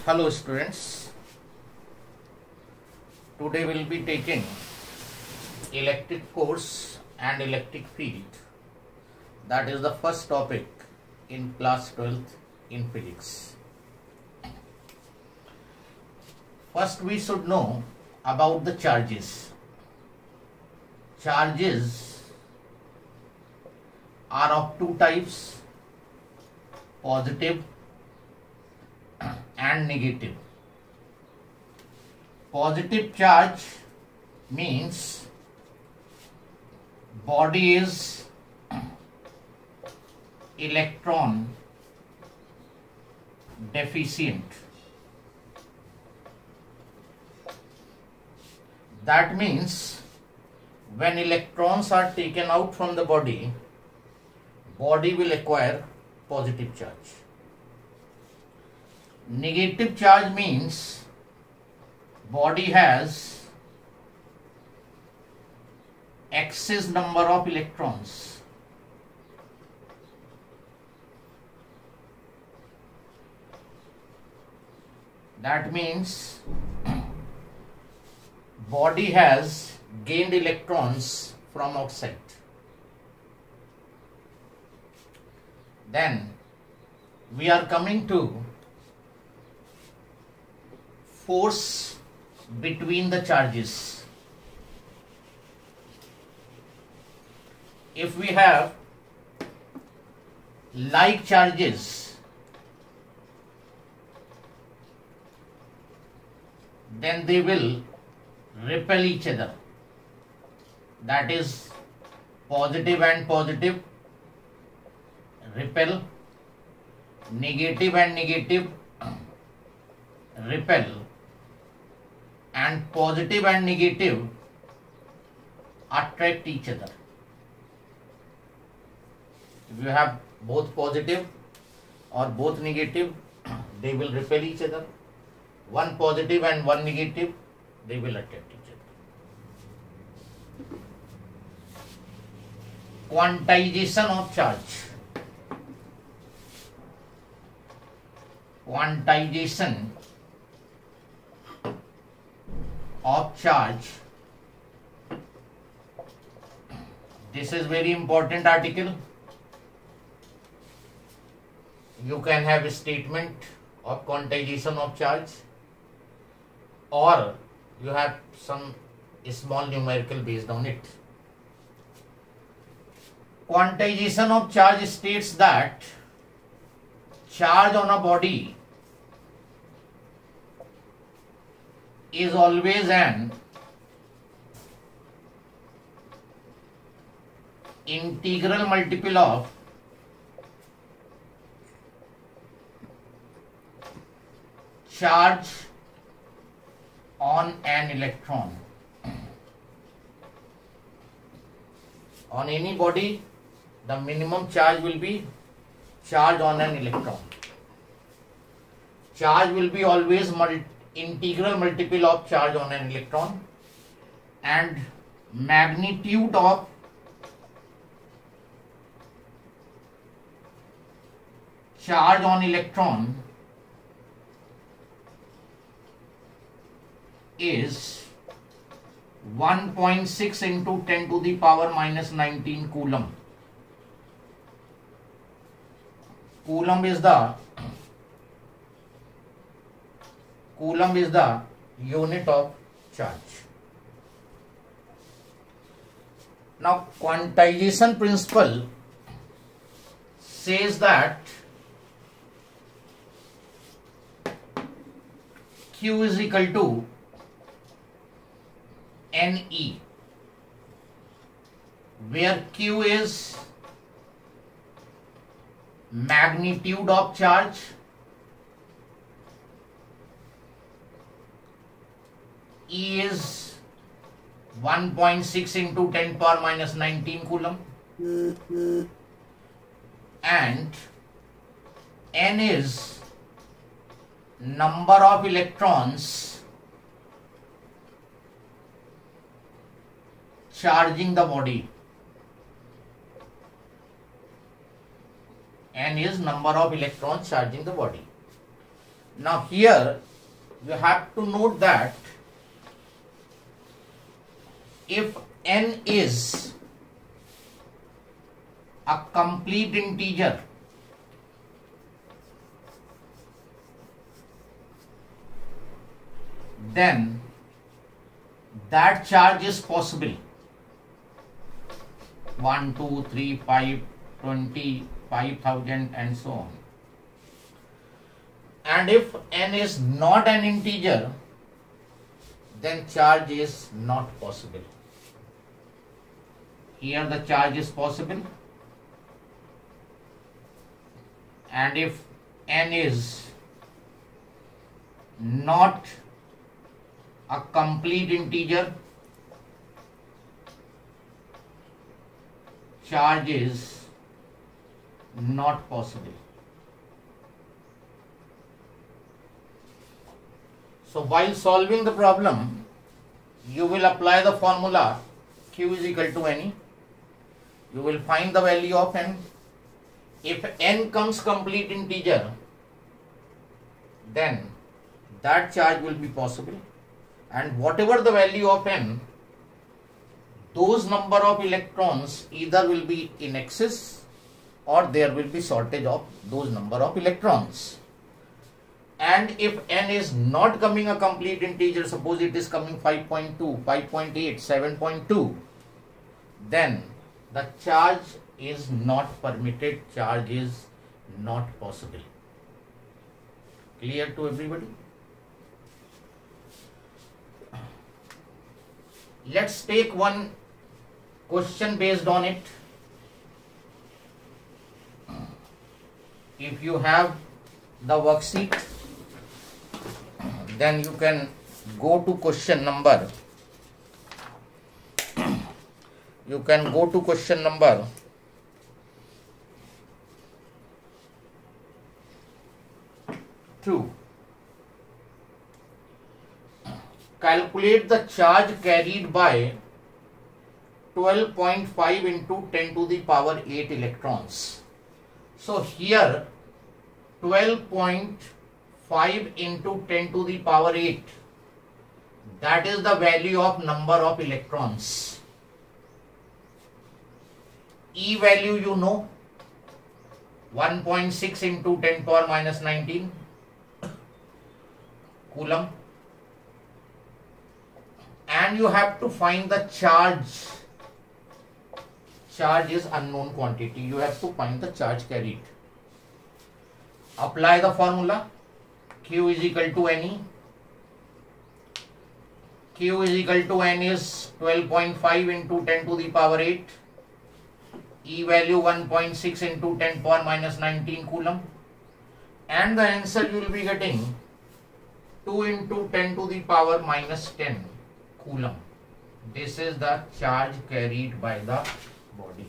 Hello students, today we will be taking electric force and electric field. That is the first topic in class 12th in physics. First we should know about the charges. Charges are of two types, positive and negative. Positive charge means body is electron deficient. That means when electrons are taken out from the body will acquire positive charge. Negative charge means body has excess number of electrons. That means body has gained electrons from outside. Then we are coming to force between the charges. If we have like charges, then they will repel each other. That is, positive and positive repel, negative and negative repel, and positive and negative attract each other. If you have both positive or both negative, they will repel each other. One positive and one negative, they will attract each other. Quantization of charge. Quantization of charge. This is very important article. You can have a statement of quantization of charge, or you have some small numerical based on it. Quantization of charge states that charge on a body is always an integral multiple of charge on an electron. On any body, the minimum charge will be charge on an electron. Charge will be always integral multiple of charge on an electron, and magnitude of charge on electron is 1.6 into 10 to the power minus 19 coulomb. Coulomb is the unit of charge. Now, quantization principle says that Q is equal to NE, where Q is magnitude of charge, E is 1.6 into 10 power minus 19 coulomb, and N is number of electrons charging the body. N is number of electrons charging the body. Now here you have to note that if n is a complete integer, then that charge is possible. 1, 2, 3, 5, 20, 5,000 and so on. And if n is not an integer, then charge is not possible. Here the charge is possible, and if n is not a complete integer, charge is not possible. So while solving the problem, you will apply the formula Q is equal to NE. You will find the value of n. If n comes complete integer, then that charge will be possible, and whatever the value of n, those number of electrons either will be in excess or there will be shortage of those number of electrons. And if n is not coming a complete integer, suppose it is coming 5.2, 5.8, 7.2, then the charge is not permitted, charge is not possible. Clear to everybody? Let's take one question based on it. If you have the worksheet, then you can go to question number. You can go to question number 2. Calculate the charge carried by 12.5 into 10 to the power 8 electrons. So here 12.5 into 10 to the power 8, that is the value of number of electrons. E value you know, 1.6 into 10 power minus 19 coulomb, and you have to find the charge. Charge is unknown quantity. You have to find the charge carried. Apply the formula. Q is equal to NE. Q is equal to N is 12.5 into 10 to the power 8. E value 1.6 into 10 power minus 19 coulomb. And the answer you will be getting 2 into 10 to the power minus 10 coulomb. This is the charge carried by the body.